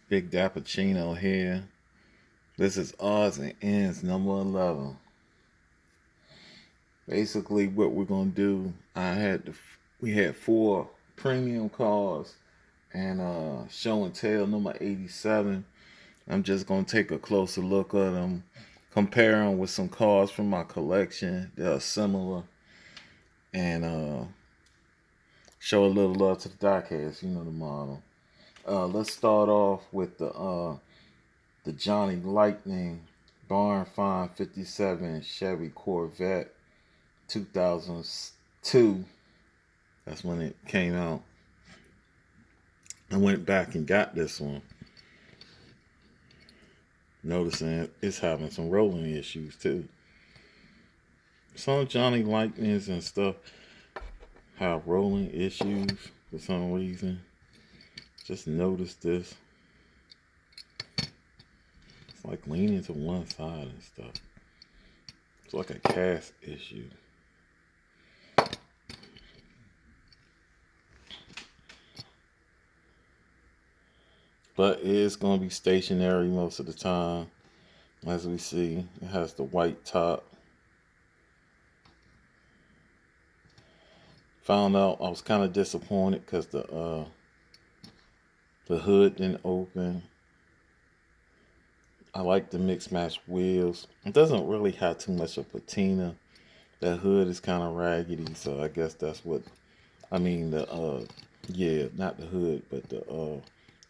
Big Dappuccino here. This is odds and ends number 11. Basically, what we're gonna do, we had four premium cars and show and tell number 87. I'm just gonna take a closer look at them, compare them with some cars from my collection that are similar, and show a little love to the diecast. You know the model. Let's start off with the Johnny Lightning Barn Find 57 Chevy Corvette 2002. That's when it came out. I went back and got this one, noticing it's having some rolling issues too. Some Johnny Lightnings and stuff have rolling issues for some reason. Just noticed this. It's like leaning to one side and stuff. It's like a cast issue. But it is going to be stationary most of the time. As we see, it has the white top. Found out I was kind of disappointed because the hood didn't open. I like the mixed match wheels. It doesn't really have too much of patina. That hood is kind of raggedy, so I guess that's what I mean. Yeah, not the hood, but the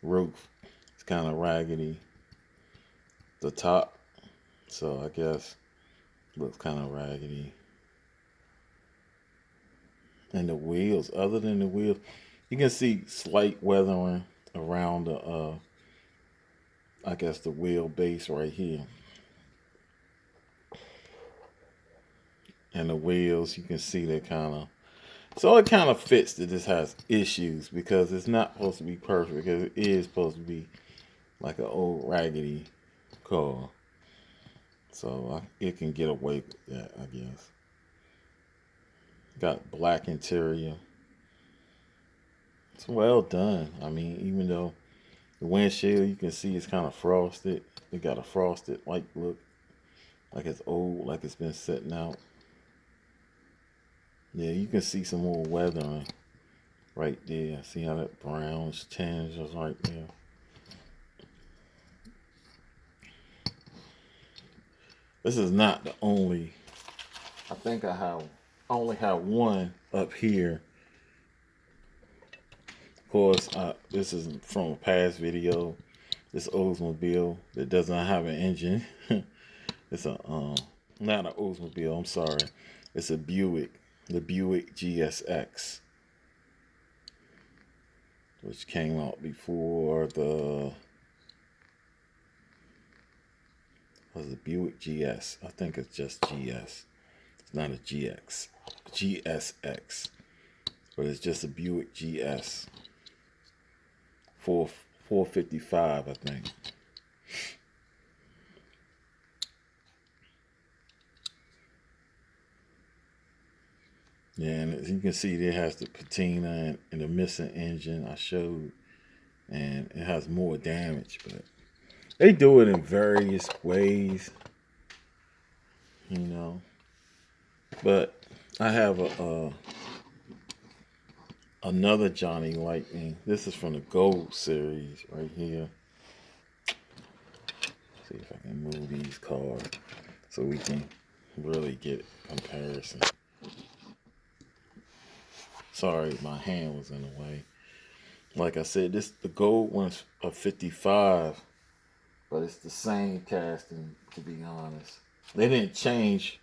roof. It's kind of raggedy. The top, so I guess looks kind of raggedy. And the wheels, other than the wheels, you can see slight weathering around the I guess the wheel base right here. And the wheels, you can see they kind of, so it kind of fits that this has issues because it's not supposed to be perfect, because it is supposed to be like an old raggedy car. So it can get away with that, I guess. Got black interior. It's well done. I mean, even though the windshield you can see it's kind of frosted, it got a frosted like look, like it's old, like it's been sitting out. Yeah, you can see some more weathering right there. See how that brownish tinge is right there. This is not the only. I think only have one up here. Of course, this is from a past video. This Oldsmobile that does not have an engine. It's a not an Oldsmobile. I'm sorry. It's a Buick, the Buick GSX, which came out before the was the Buick GS. I think it's just GS. It's not a GX. GSX. But it's just a Buick GS. 455, I think. Yeah, and as you can see, it has the patina and the missing engine I showed, and it has more damage. But they do it in various ways, you know. But I have another Johnny Lightning. This is from the Gold series right here. See if I can move these cars so we can really get comparison. Sorry, my hand was in the way. Like I said, the gold one's a 55, but it's the same casting, to be honest. They didn't change.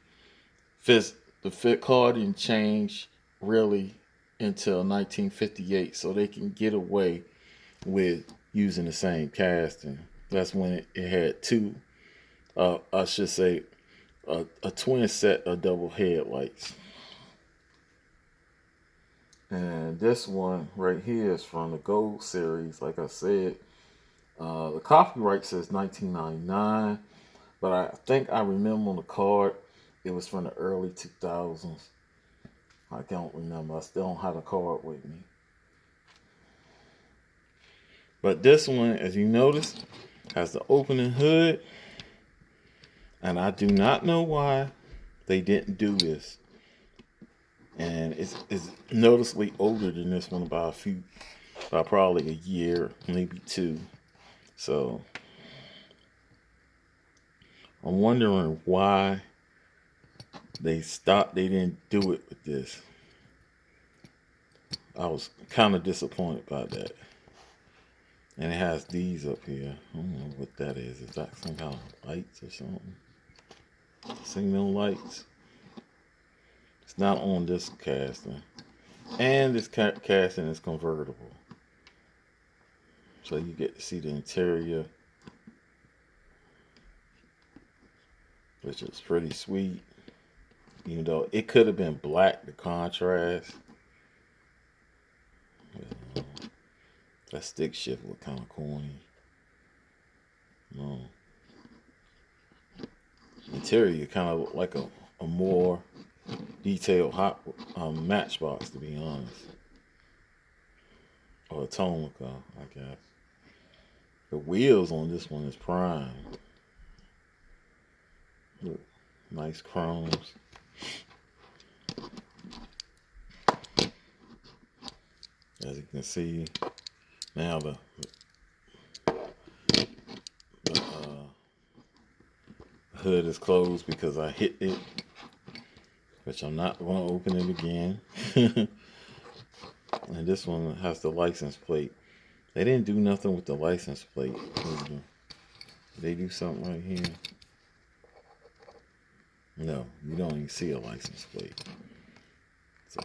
The fit car didn't change really until 1958, so they can get away with using the same casting. That's when it had two, I should say, a twin set of double headlights. And this one right here is from the Gold series. Like I said, the copyright says 1999, but I think I remember on the card it was from the early 2000s. I don't remember. I still don't have the card with me. But this one, as you notice, has the opening hood. And I do not know why they didn't do this. And it's noticeably older than this one by probably a year, maybe two. So I'm wondering why they didn't do it with this. I was kind of disappointed by that. And it has these up here. I don't know what that is. Is that some kind of lights or something? Signal lights. It's not on this casting. And this casting is convertible. So you get to see the interior, which is pretty sweet. Even though it could have been black, the contrast. That stick shift look kind of corny. No. Interior kind of look like a more detailed Matchbox, to be honest. Or a Tomica, I guess. The wheels on this one is prime. Look, nice chromes. As you can see, now the hood is closed because I hit it, which I'm not going to open it again. And this one has the license plate. They didn't do nothing with the license plate. Did they do something right here? No, you don't even see a license plate. So,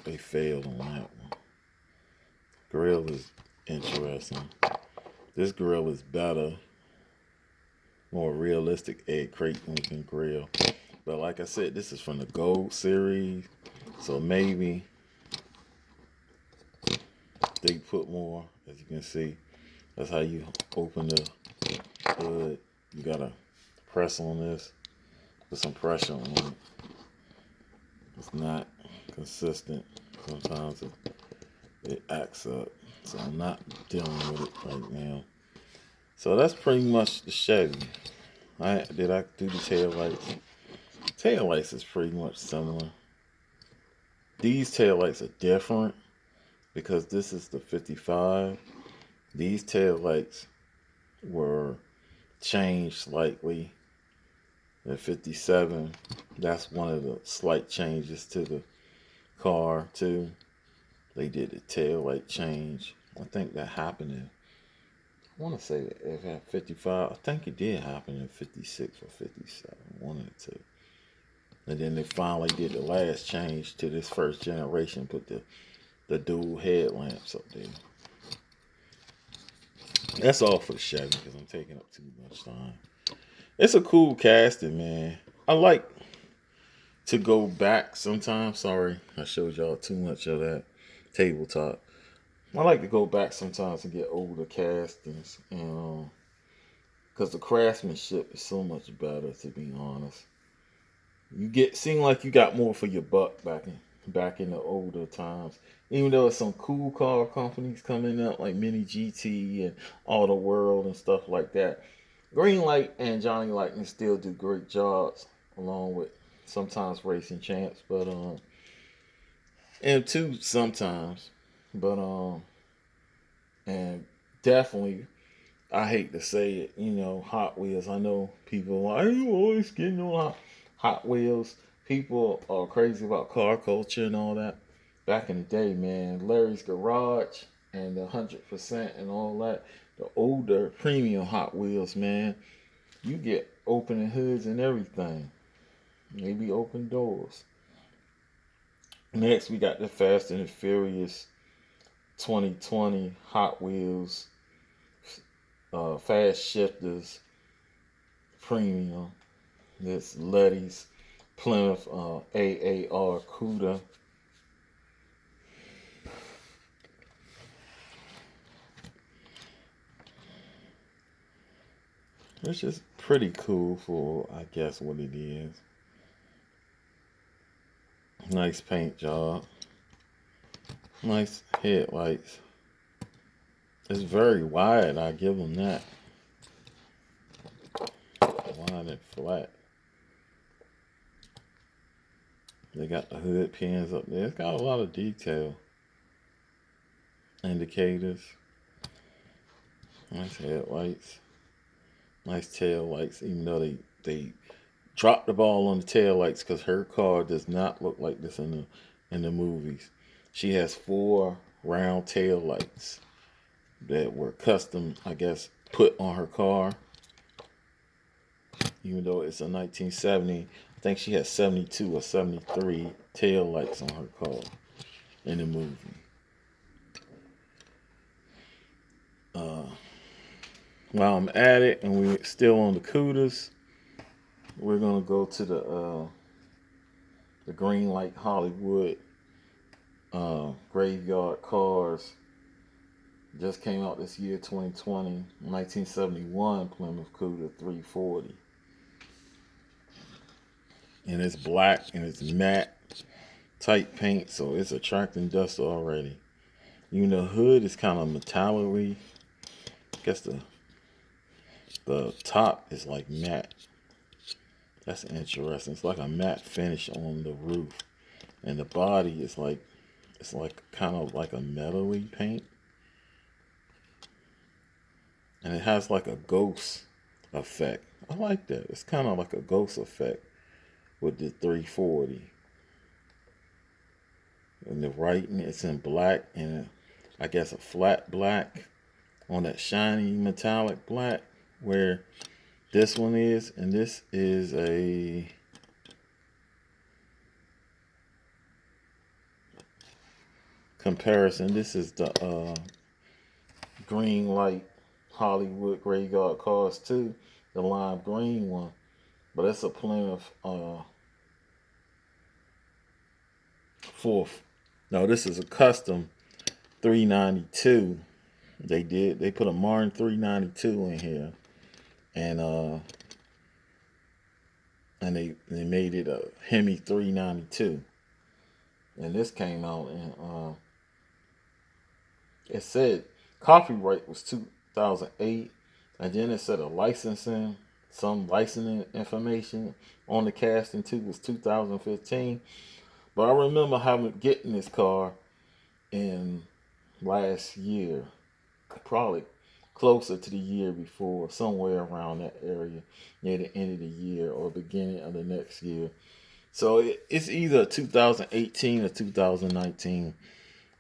they failed on that one. Grill is interesting. This grill is better. More realistic egg crate looking grill. But like I said, this is from the Gold series. So maybe they put more, as you can see. That's how you open the hood. You gotta press on this. Put some pressure on it. It's not consistent. Sometimes it acts up. So I'm not dealing with it right now. So that's pretty much the Chevy. Did I do the tail lights? Tail lights is pretty much similar. These tail lights are different because this is the 55. These tail lights were changed slightly. The 57, that's one of the slight changes to the car too. They did the tail light change. I think that happened in, I want to say that it had 55. I think it did happen in 56 or 57. One of the two. And then they finally did the last change to this first generation. Put the dual headlamps up there. That's all for the Chevy because I'm taking up too much time. It's a cool casting, man. I like to go back sometimes. Sorry, I showed y'all too much of that tabletop. I like to go back sometimes and get older castings, and because the craftsmanship is so much better. To be honest, seem like you got more for your buck back in the older times. Even though some cool car companies coming up like Mini GT and Auto World and stuff like that, Greenlight and Johnny Lightning still do great jobs, along with sometimes Racing Champs, but and two sometimes, but and definitely, I hate to say it, Hot Wheels. I know people are like, you always getting on Hot Wheels. People are crazy about car culture and all that. Back in the day, man, Larry's Garage and the 100% and all that, the older premium Hot Wheels, man, you get opening hoods and everything. Maybe open doors. Next, we got the Fast and the Furious 2020 Hot Wheels Fast Shifters Premium. This Letty's Plymouth AAR Cuda. It's just pretty cool for, I guess, what it is. Nice paint job. Nice headlights. It's very wide. I give them that. Wide and flat. They got the hood pins up there. It's got a lot of detail. Indicators. Nice headlights. Nice tail lights. Even though they dropped the ball on the tail lights because her car does not look like this in the movies. She has 4 round tail lights that were custom, I guess, put on her car. Even though it's a 1970, I think she has 72 or 73 tail lights on her car in the movie. While I'm at it, and we're still on the Cooters, we're gonna go to the Greenlight Hollywood Graveyard Cars. Just came out this year, 2020, 1971 Plymouth Cooter 340. And it's black and it's matte type paint, so it's attracting dust already. Even the hood is kind of metallic-y. I guess the top is like matte. That's interesting. It's like a matte finish on the roof. And the body is like, it's like kind of like a metal-y paint. And it has like a ghost effect. I like that. It's kind of like a ghost effect with the 340. And the writing, it's in black and I guess a flat black on that shiny metallic black where this one is. And this is a comparison. This is the Greenlight Hollywood Graveyard Cars 2, the lime green one. But it's a Plymouth 4th. No, this is a custom 392. They put a Martin 392 in here, and they made it a Hemi 392. And this came out in it said copyright was 2008, and then it said some licensing information on the casting too was 2015. But I remember getting this car in last year, probably closer to the year before, somewhere around that area, near the end of the year or beginning of the next year. So it's either 2018 or 2019,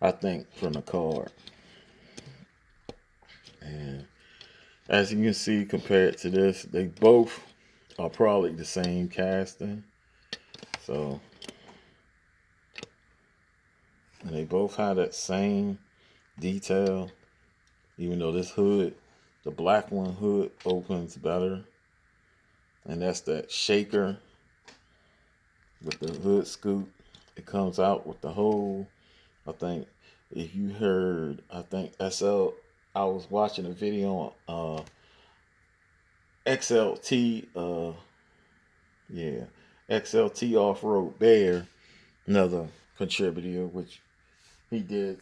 I think, from the card. And as you can see, compared to this, they both are probably the same casting. So, and they both have that same detail, even though this hood, the black one hood opens better. And that's that shaker with the hood scoop. It comes out with the hole. I think if you heard, I think SL, I was watching a video on XLT, XLT Off-Road Bear, another contributor, which he did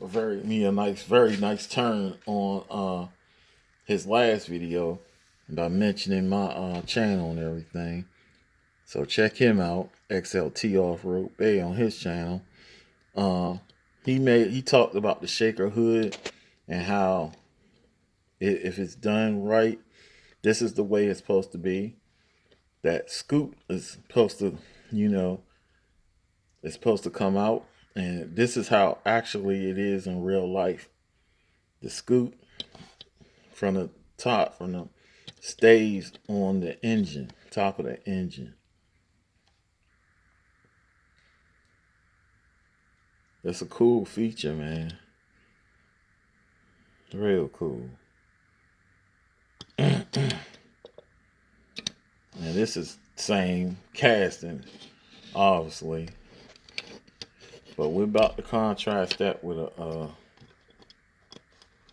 a very nice turn on his last video by mentioning my channel and everything. So check him out, XLT Off-Road Bay, on his channel. He talked about the shaker hood and how if it's done right, this is the way it's supposed to be. That scoop is supposed to, it's supposed to come out, and this is how actually it is in real life. The scoop from the top, stays on the engine, top of the engine. That's a cool feature, man. Real cool. And this is same casting, obviously. But we're about to contrast that with a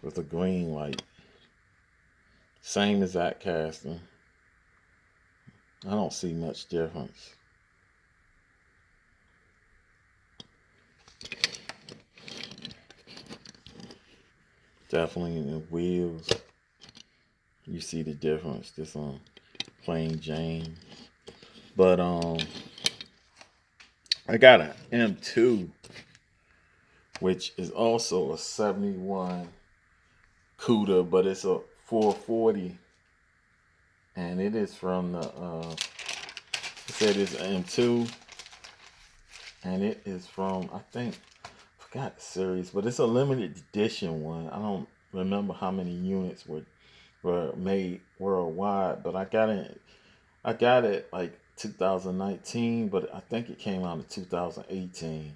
Greenlight. Same exact casting. I don't see much difference. Definitely in the wheels. You see the difference. This on plain Jane. But I got an M2, which is also a 71 CUDA, but it's a 440. And it is from the it said it's an M2. And it is from, I think, I forgot the series, but it's a limited edition one. I don't remember how many units were made worldwide, but I got it like 2019, but I think it came out in 2018.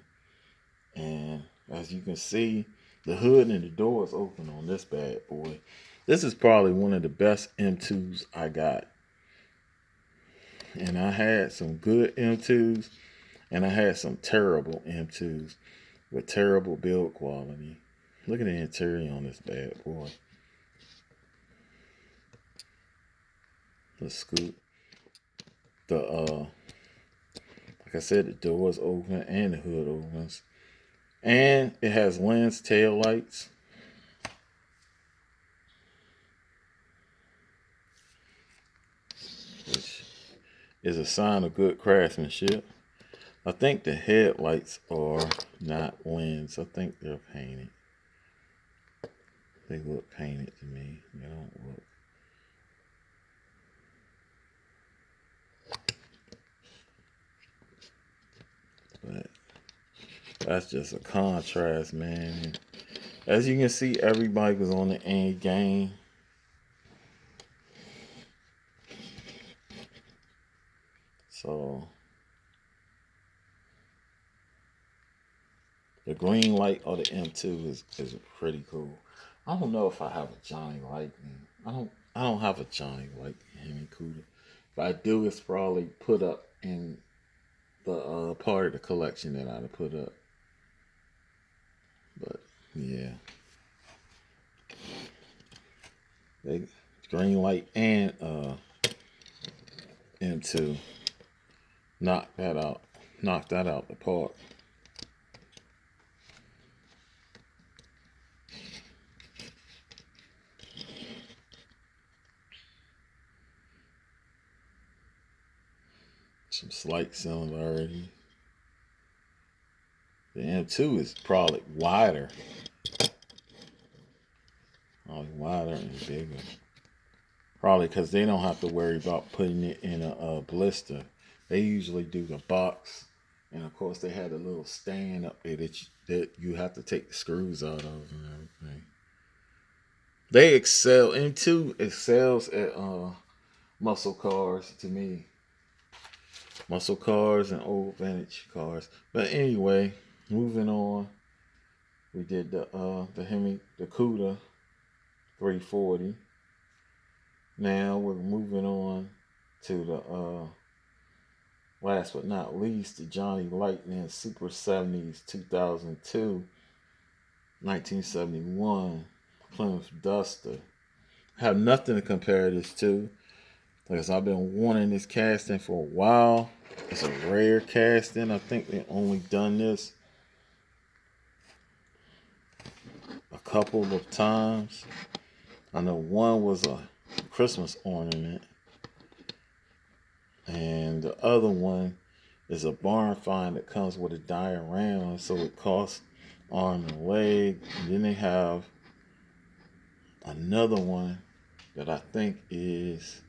And as you can see, the hood and the door is open on this bad boy. This is probably one of the best M2s I got. And I had some good M2s, and I had some terrible M2s with terrible build quality. Look at the interior on this bad boy. The scoop. Like I said, the doors open and the hood opens. And it has lens tail lights. Which is a sign of good craftsmanship. I think the headlights are not lens. I think they're painted. They look painted to me. They don't look. But that's just a contrast, man. As you can see, everybody was on the end game. So the Greenlight or the M2 is pretty cool. I don't know if I have a Johnny Lightning. I don't have a Johnny Lightning Hemi Cuda. If I do, it's probably put up in the part of the collection that I'd put up. But yeah, they Greenlight and M2 knocked that out the park. Some slight similarity. The M2 is probably wider. Probably wider and bigger. Probably because they don't have to worry about putting it in a blister. They usually do the box. And of course they had a little stand up there that you have to take the screws out of and everything. They excel. M2 excels at muscle cars to me. Muscle cars and old vintage cars. But anyway, moving on. We did the CUDA 340. Now we're moving on to the last but not least, the Johnny Lightning Super 70s 2002, 1971 Plymouth Duster. I have nothing to compare this to because I've been wanting this casting for a while. It's a rare casting. I think they only done this a couple of times. I know one was a Christmas ornament, and the other one is a barn find that comes with a diorama, so it costs arm and leg. And then they have another one that I think is,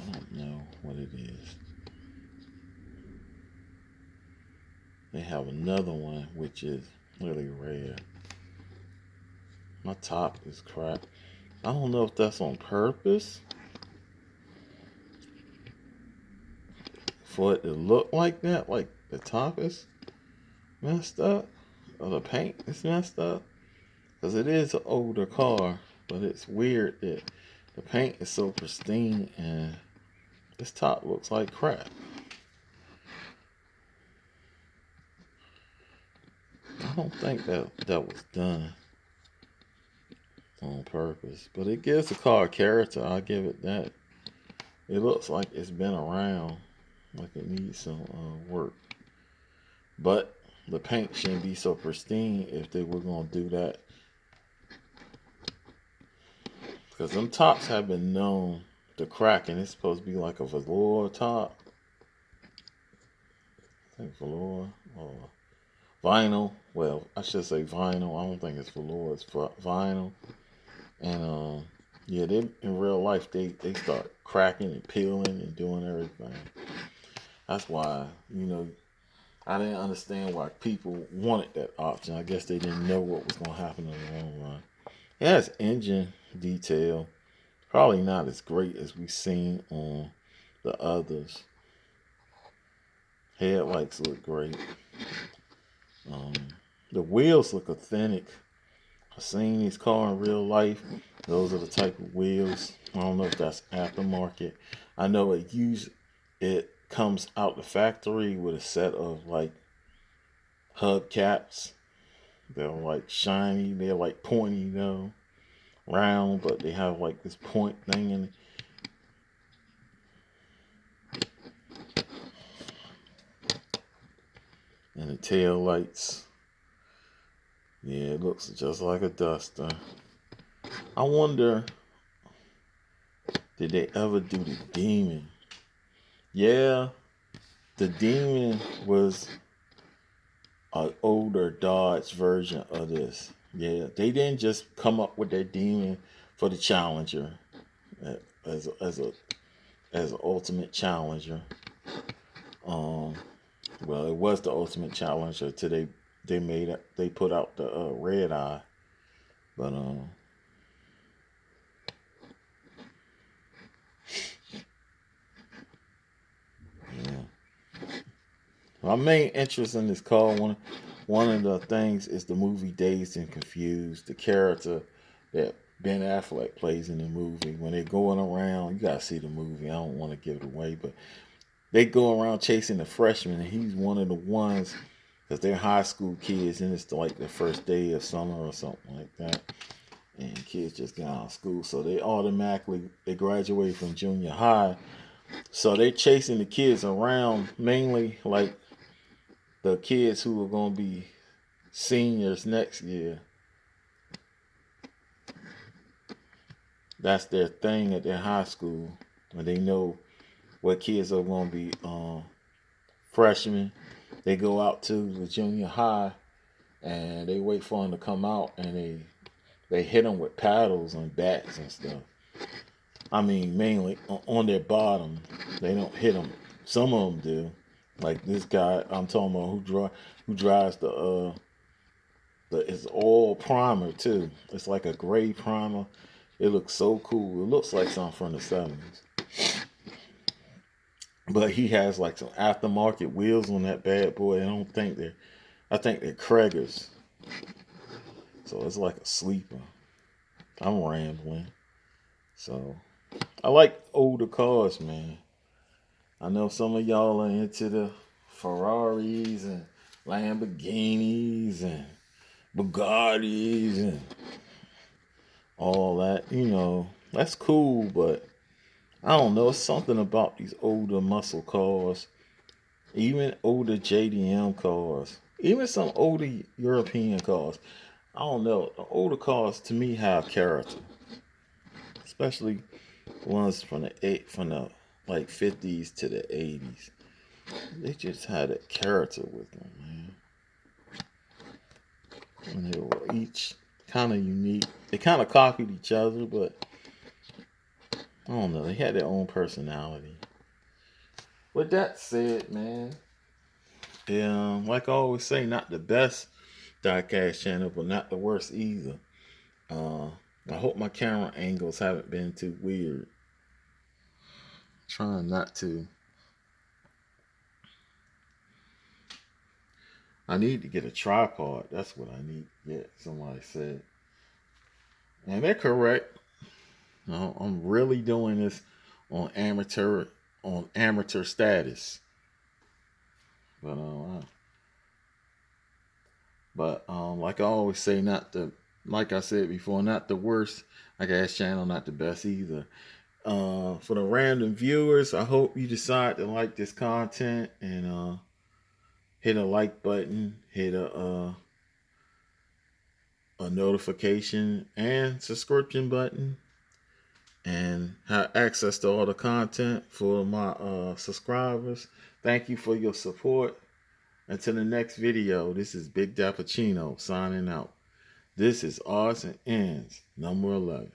I don't know what it is. They have another one which is really rare. My top is crap. I don't know if that's on purpose for it to look like that, like the top is messed up or the paint is messed up, because it is an older car, but it's weird that the paint is so pristine and this top looks like crap. I don't think that was done on purpose, but it gives the car character. I'll give it that. It looks like it's been around, like it needs some work. But the paint shouldn't be so pristine if they were going to do that Because them tops have been known to crack, and it's supposed to be like a velour top. I think velour or vinyl. Well, I should say vinyl. I don't think it's velour. It's vinyl. And yeah, they in real life they start cracking and peeling and doing everything. That's why I didn't understand why people wanted that option. I guess they didn't know what was going to happen in the long run. It has engine detail, probably not as great as we've seen on the others. Headlights look great. Um, the wheels look authentic. I've seen these cars in real life. Those are the type of wheels. I don't know if that's aftermarket. I know it comes out the factory with a set of like hubcaps. They're like shiny. They're like pointy, round, but they have like this point thing in it. And the tail lights. Yeah, it looks just like a Duster. I wonder, did they ever do the Demon? Yeah, the Demon was an older Dodge version of this. Yeah, they didn't just come up with that Demon for the Challenger as an ultimate Challenger. Well, it was the ultimate Challenger till they put out the Red Eye, but yeah. My main interest in this car, one of the things is the movie Dazed and Confused. The character that Ben Affleck plays in the movie. When they're going around, you gotta see the movie. I don't want to give it away, but they go around chasing the freshmen, and he's one of the ones because they're high school kids, and it's like the first day of summer or something like that. And kids just get out of school, so they graduate from junior high. So they're chasing the kids around, mainly like the kids who are going to be seniors next year. That's their thing at their high school, and they know what kids are going to be freshmen. They go out to the junior high, and they wait for them to come out, and they hit them with paddles and bats and stuff. I mean, mainly on their bottom. They don't hit them. Some of them do. Like this guy I'm talking about who drives it's all primer too. It's like a gray primer. It looks so cool. It looks like something from the 70s. But he has like some aftermarket wheels on that bad boy. I think they're Krager's. So it's like a sleeper. I'm rambling. So I like older cars, man. I know some of y'all are into the Ferraris and Lamborghinis and Bugattis and all that. That's cool, but I don't know. It's something about these older muscle cars, even older JDM cars, even some older European cars. I don't know. The older cars to me have character, especially ones from the like 50s to the 80s. They just had a character with them, man. And they were each kind of unique. They kind of copied each other, but I don't know. They had their own personality. With that said, man, like I always say, not the best diecast channel, but not the worst either. I hope my camera angles haven't been too weird. Trying not to. I need to get a tripod. That's what I need to get. Somebody said. And they're correct. I'm really doing this on amateur status. But like I always say, like I said before, not the worst. Like ass channel, not the best either. For the random viewers, I hope you decide to like this content and hit a like button, hit a notification and subscription button. and have access to all the content for my subscribers. Thank you for your support. Until the next video, this is Big Dappuccino signing out. This is Odds and Ends, number 11.